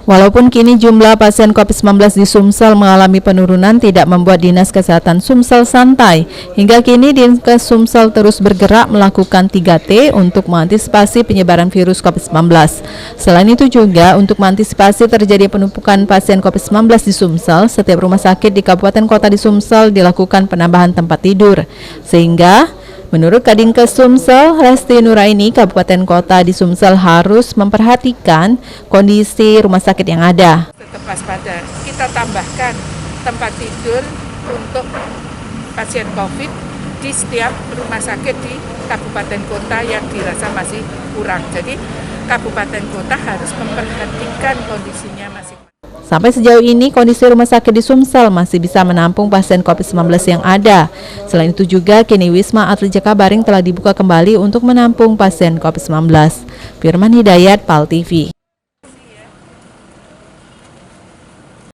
Walaupun kini jumlah pasien COVID-19 di Sumsel mengalami penurunan, tidak membuat Dinas Kesehatan Sumsel santai. Hingga kini Dinkes Sumsel terus bergerak melakukan 3T untuk mengantisipasi penyebaran virus COVID-19. Selain itu juga untuk mengantisipasi terjadi penumpukan pasien COVID-19 di Sumsel, setiap rumah sakit di kabupaten kota di Sumsel dilakukan penambahan tempat tidur. Sehingga menurut Kadinkes Sumsel, Resti Nuraini, kabupaten kota di Sumsel harus memperhatikan kondisi rumah sakit yang ada. Tetap waspada, kita tambahkan tempat tidur untuk pasien COVID di setiap rumah sakit di kabupaten kota yang dirasa masih kurang. Jadi kabupaten kota harus memperhatikan kondisinya masing-masing. Sampai sejauh ini, kondisi rumah sakit di Sumsel masih bisa menampung pasien COVID-19 yang ada. Selain itu juga, kini Wisma Atlet Jakabaring telah dibuka kembali untuk menampung pasien COVID-19. Firman Hidayat, PAL TV.